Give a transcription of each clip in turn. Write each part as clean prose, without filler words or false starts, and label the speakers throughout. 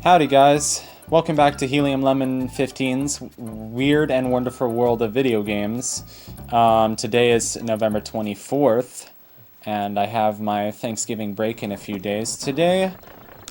Speaker 1: Howdy guys, welcome back to Helium Lemon 15's Weird and Wonderful World of Video Games. Today is November 24th, and I have my Thanksgiving break in a few days. Today,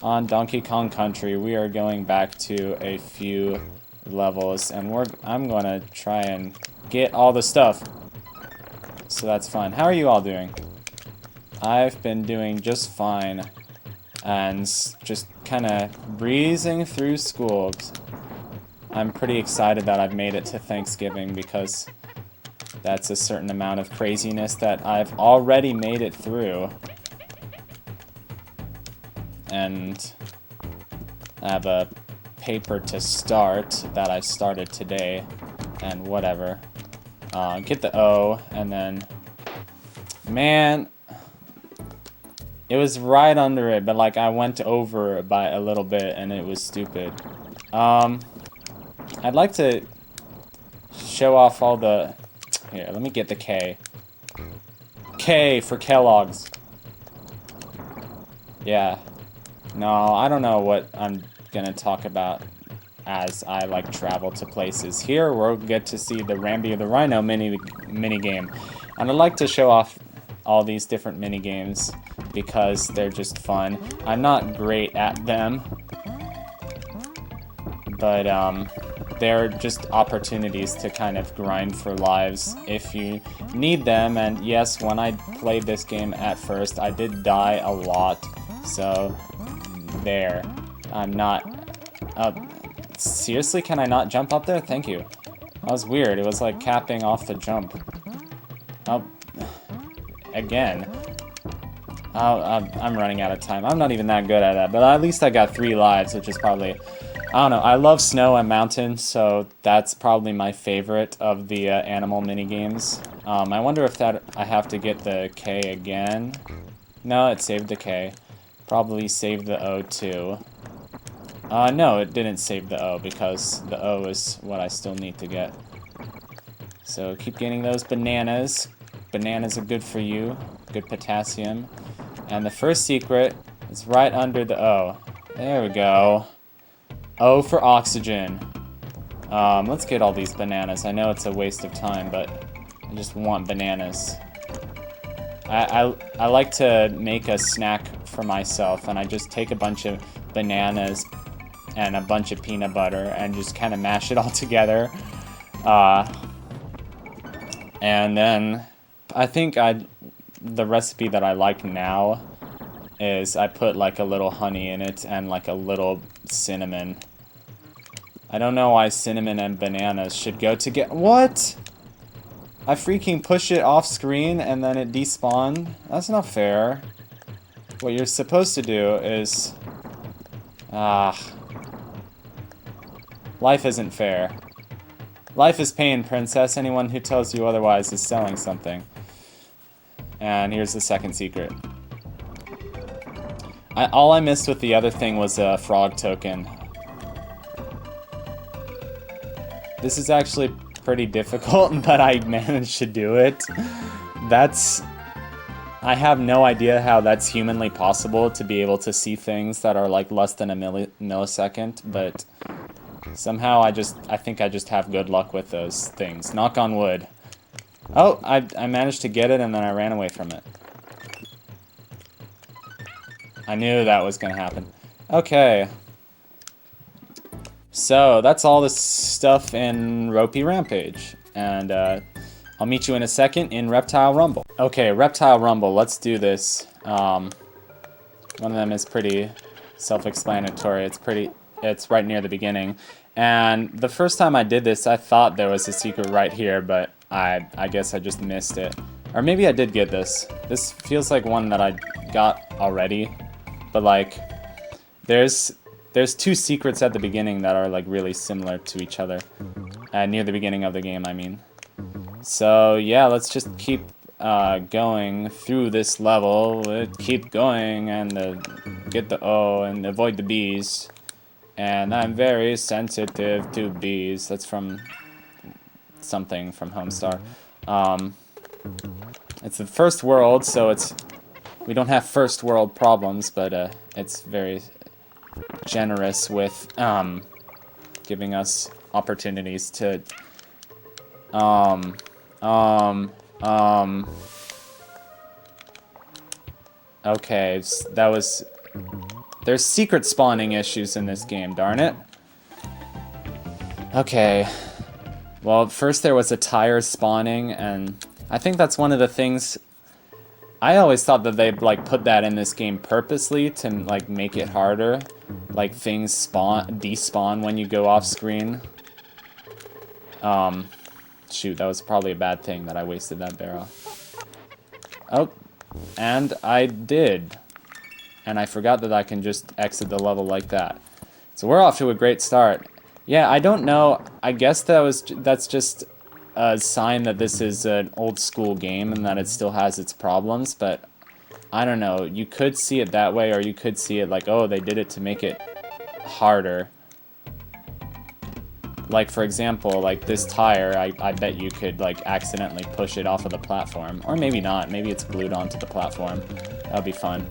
Speaker 1: on Donkey Kong Country, we are going back to a few levels, and I'm gonna try and get all the stuff. So that's fun. How are you all doing? I've been doing just fine. And just kind of breezing through school. I'm pretty excited that I've made it to Thanksgiving because that's a certain amount of craziness that I've already made it through. And I have a paper to start that I started today, and whatever. Get the O, and then... Man... It was right under it, but like I went over by a little bit and it was stupid. I'd like to show off all the... Here, let me get the K. K for Kellogg's. Yeah. No, I don't know what I'm gonna talk about as I like travel to places. Here we'll get to see the Rambi the Rhino mini game. And I'd like to show off all these different mini games because they're just fun. I'm not great at them, but they're just opportunities to kind of grind for lives if you need them. And yes, when I played this game at first, I did die a lot, so there. I'm not... seriously, can I not jump up there? Thank you. That was weird. It was like capping off the jump. Oh, again. I'm running out of time. I'm not even that good at that, but at least I got 3 lives, which is probably... I don't know, I love snow and mountains, so that's probably my favorite of the animal minigames. I wonder if I have to get the K again. No, it saved the K. Probably saved the O too. No, it didn't save the O, because the O is what I still need to get. So keep getting those bananas. Bananas are good for you. Good potassium. And the first secret is right under the O. There we go. O for oxygen. Let's get all these bananas. I know it's a waste of time, but I just want bananas. I like to make a snack for myself, and I just take a bunch of bananas and a bunch of peanut butter and just kind of mash it all together. And then I think the recipe that I like now is I put like a little honey in it and like a little cinnamon. I don't know why cinnamon and bananas should go together. What? I freaking push it off screen and then it despawned? That's not fair. What you're supposed to do is... Life isn't fair. Life is pain, princess. Anyone who tells you otherwise is selling something. And here's the second secret. All I missed with the other thing was a frog token. This is actually pretty difficult, but I managed to do it. I have no idea how that's humanly possible to be able to see things that are like less than a millisecond, but somehow I think I just have good luck with those things. Knock on wood. Oh, I managed to get it and then I ran away from it. I knew that was gonna happen. Okay. So, that's all the stuff in Ropey Rampage. And I'll meet you in a second in Reptile Rumble. Okay, Reptile Rumble, let's do this. One of them is pretty self-explanatory. It's right near the beginning. And the first time I did this, I thought there was a secret right here, but I guess I just missed it. Or maybe I did get this. This feels like one that I got already. But like, there's 2 secrets at the beginning that are like really similar to each other. Near the beginning of the game, I mean. So yeah, let's just keep going through this level. Keep going and get the O and avoid the bees. And I'm very sensitive to bees. That's from something from Homestar. It's the first world, so we don't have first world problems, but it's very generous with giving us opportunities to okay, that was... There's secret spawning issues in this game, darn it. Okay. Well, first there was a tire spawning, and I think that's one of the things... I always thought that they'd, like, put that in this game purposely to, like, make it harder. Like, things despawn when you go off screen. Shoot, that was probably a bad thing that I wasted that barrel. Oh, and I did. And I forgot that I can just exit the level like that. So we're off to a great start. Yeah, I don't know. I guess that's just a sign that this is an old school game and that it still has its problems, but I don't know. You could see it that way, or you could see it like, oh, they did it to make it harder. Like, for example, like this tire, I bet you could, like, accidentally push it off of the platform. Or maybe not. Maybe it's glued onto the platform. That would be fun.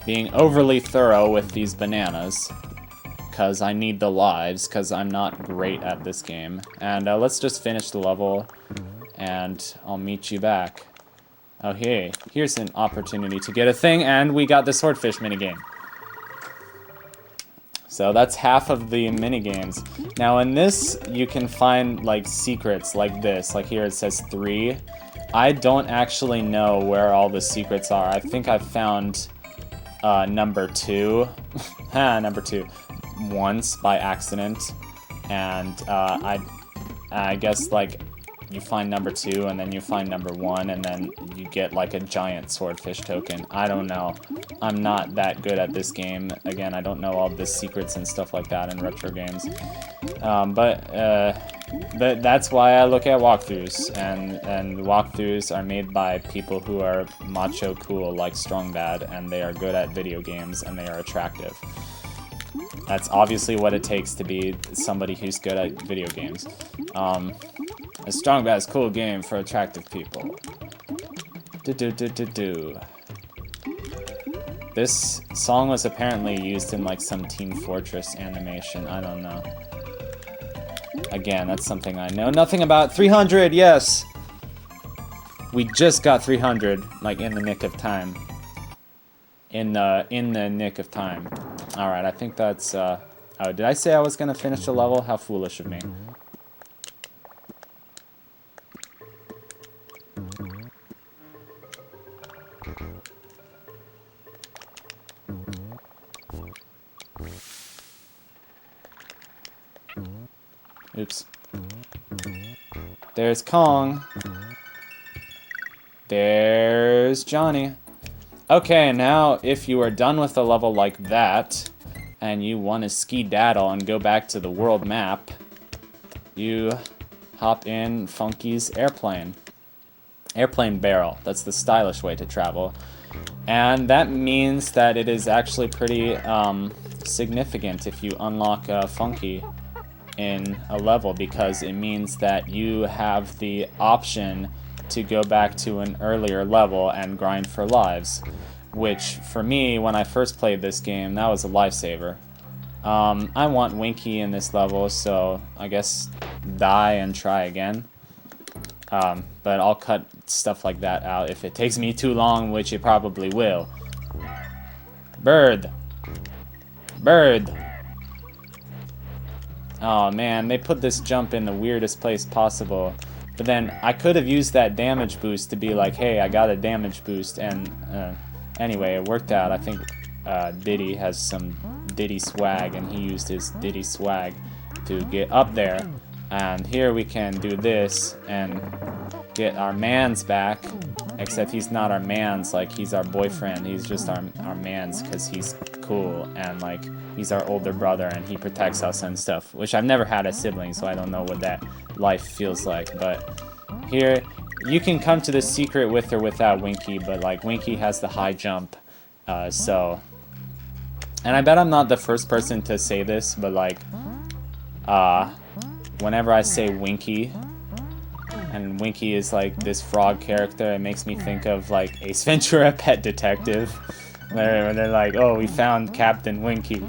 Speaker 1: Being overly thorough with these bananas. Because I need the lives, because I'm not great at this game. And let's just finish the level, and I'll meet you back. Oh, hey, here's an opportunity to get a thing, and we got the swordfish minigame. So that's half of the minigames. Now in this, you can find like secrets like this. Like here it says 3. I don't actually know where all the secrets are. I think I found number 2. Number 2. Once by accident. And I guess like you find number 2 and then you find number 1 and then you get like a giant swordfish token. I don't know. I'm not that good at this game. Again, I don't know all the secrets and stuff like that in retro games. But that's why I look at walkthroughs, and walkthroughs are made by people who are macho cool like Strong Bad, and they are good at video games and they are attractive. That's obviously what it takes to be somebody who's good at video games. A Strong Bad's cool game for attractive people. This song was apparently used in like some Team Fortress animation. I don't know. Again, that's something I know nothing about. 300, yes! We just got 300, like in the nick of time. In the nick of time. Alright, I think that's, oh, did I say I was gonna finish the level? How foolish of me. Oops. There's Kong. There's Johnny. Okay, now if you are done with a level like that, and you want to ski-daddle and go back to the world map, you hop in Funky's airplane. Airplane barrel. That's the stylish way to travel. And that means that it is actually pretty significant if you unlock Funky in a level, because it means that you have the option to go back to an earlier level and grind for lives, which for me, when I first played this game, that was a lifesaver. I want Winky in this level, so I guess die and try again. But I'll cut stuff like that out if it takes me too long, which it probably will. Bird! Bird! Oh man, they put this jump in the weirdest place possible. But then I could have used that damage boost to be like, hey, I got a damage boost, and anyway, it worked out. I think Diddy has some Diddy swag, and he used his Diddy swag to get up there. And here we can do this and get our mans back, except he's not our mans, like he's our boyfriend. He's just our mans because he's cool, and like he's our older brother and he protects us and stuff, which I've never had a sibling, so I don't know what that life feels like. But here you can come to the secret with or without Winky, but like Winky has the high jump, so, and I bet I'm not the first person to say this, but like whenever I say Winky, and Winky is like this frog character, it makes me think of like Ace Ventura: Pet Detective, They're like, oh, we found Captain Winky.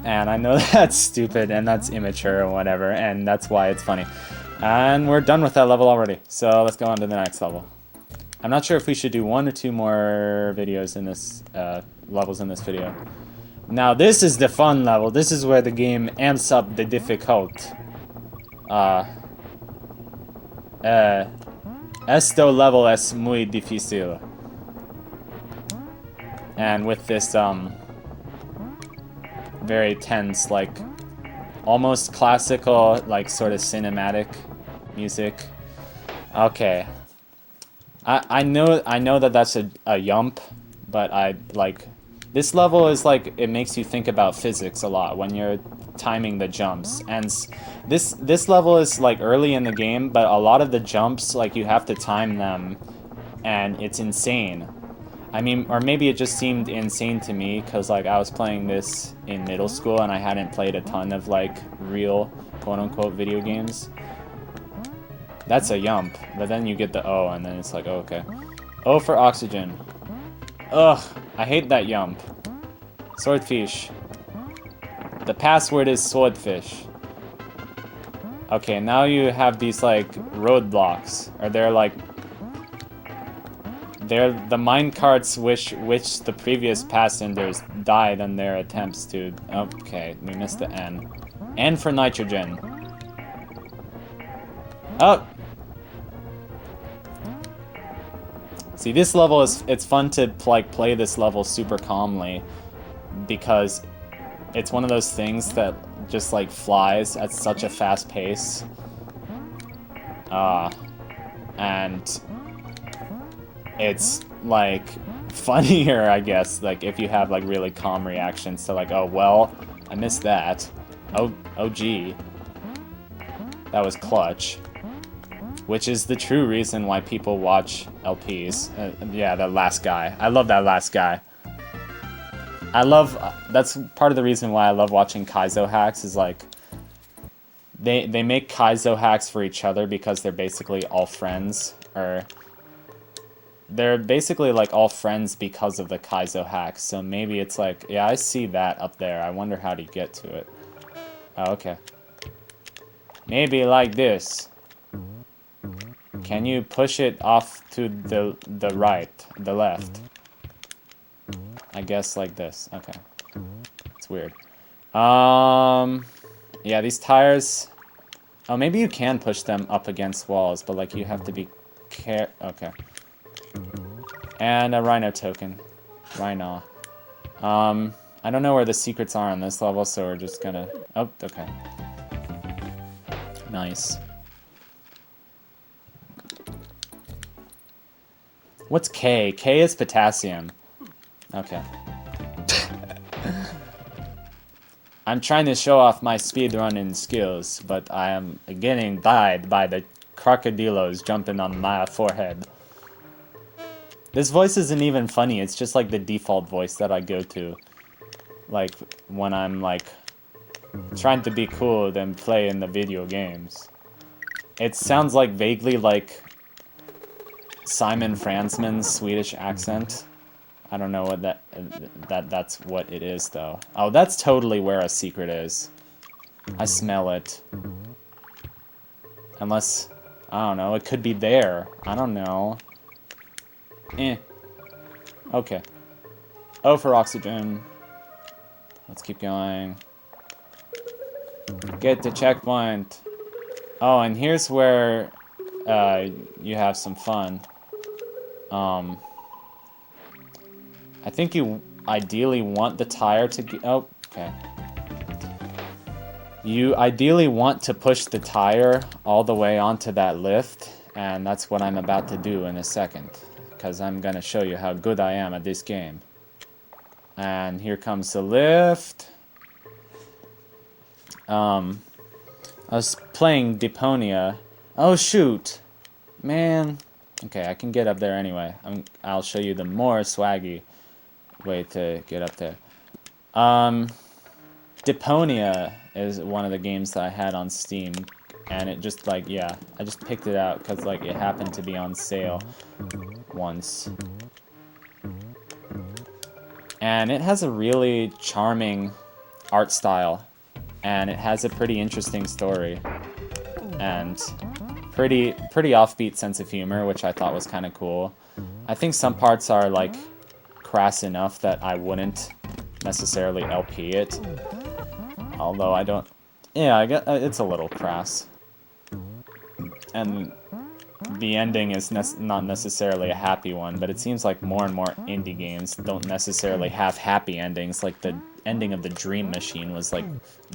Speaker 1: And I know that's stupid and that's immature or whatever, and that's why it's funny. And we're done with that level already, so let's go on to the next level. I'm not sure if we should do 1 or 2 more videos in this, levels in this video. Now this is the fun level. This is where the game amps up the difficult. Esto level es muy difícil. And with this, very tense, like, almost classical, like, sort of cinematic music. Okay. I know that that's a yump, but this level is like, it makes you think about physics a lot when you're timing the jumps. And this level is like early in the game, but a lot of the jumps, like, you have to time them, and it's insane. I mean, or maybe it just seemed insane to me, because, like, I was playing this in middle school and I hadn't played a ton of, like, real, quote-unquote, video games. That's a yump, but then you get the O, and then it's like, oh, okay. O for oxygen. Ugh, I hate that yump. Swordfish. The password is swordfish. Okay, now you have these, like, roadblocks, or they're, like, they're the minecarts which the previous passengers died in their attempts to... Okay, we missed the N. N for nitrogen. Oh! See, this level it's fun to, like, play this level super calmly, because it's one of those things that just, like, flies at such a fast pace. And it's, like, funnier, I guess, like, if you have, like, really calm reactions to, like, oh, well, I missed that. Oh, gee. That was clutch. Which is the true reason why people watch LPs. Yeah, that last guy. I love that last guy. That's part of the reason why I love watching Kaizo hacks, is, like, they make Kaizo hacks for each other because they're basically all friends, or... They're basically, like, all friends because of the Kaizo hacks, so maybe it's like, yeah, I see that up there, I wonder how to get to it. Oh, okay. Maybe like this. Can you push it off to the right, the left? I guess like this, okay. It's weird. Yeah, these tires... Oh, maybe you can push them up against walls, but, like, you have to be okay. And a rhino token. Rhino. I don't know where the secrets are on this level, so we're just gonna... Oh, okay. Nice. What's K? K is potassium. Okay. I'm trying to show off my speedrunning skills, but I am getting died by the crocodilos jumping on my forehead. This voice isn't even funny, it's just like the default voice that I go to. Like, when I'm, like, trying to be cool and play in the video games. It sounds like vaguely like Simon Fransman's Swedish accent. I don't know what that's what it is, though. Oh, that's totally where a secret is. I smell it. Unless, I don't know, it could be there. I don't know. Okay. O for oxygen. Let's keep going. Get the checkpoint. Oh, and here's where you have some fun. I think you ideally want the tire to get... Oh, okay. You ideally want to push the tire all the way onto that lift, and that's what I'm about to do in a second, because I'm going to show you how good I am at this game. And here comes the lift. I was playing Deponia. Oh, shoot. Man. Okay, I can get up there anyway. I'll show you the more swaggy way to get up there. Deponia is one of the games that I had on Steam, and it just, like, yeah, I just picked it out because, like, it happened to be on sale once. And it has a really charming art style, and it has a pretty interesting story, and pretty offbeat sense of humor, which I thought was kind of cool. I think some parts are like crass enough that I wouldn't necessarily LP it, although I don't. Yeah, I guess it's a little crass, and the ending is not necessarily a happy one, but it seems like more and more indie games don't necessarily have happy endings. Like the ending of the Dream Machine was like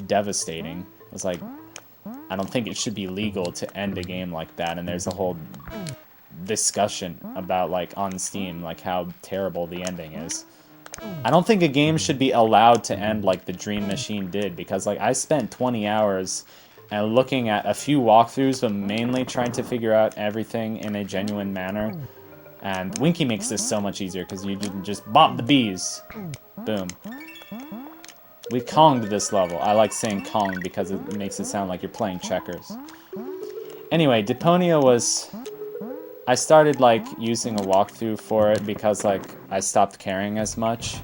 Speaker 1: devastating. It was like, I don't think it should be legal to end a game like that, and there's a whole discussion about, like, on Steam, like how terrible the ending is. I don't think a game should be allowed to end like the Dream Machine did, because like I spent 20 hours and looking at a few walkthroughs, but mainly trying to figure out everything in a genuine manner. And Winky makes this so much easier, because you can just bop the bees. Boom. We Konged this level. I like saying Kong because it makes it sound like you're playing checkers. Anyway, Deponia was... I started, like, using a walkthrough for it because, like, I stopped caring as much.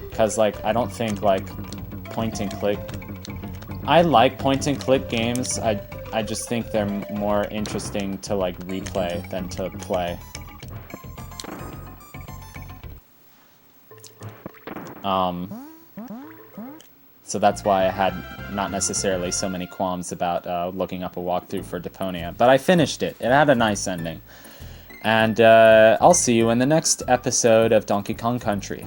Speaker 1: Because, like, I don't think, like, point-and-click... I like point-and-click games. I just think they're more interesting to, like, replay than to play. So that's why I had not necessarily so many qualms about looking up a walkthrough for Deponia. But I finished it. It had a nice ending. And I'll see you in the next episode of Donkey Kong Country.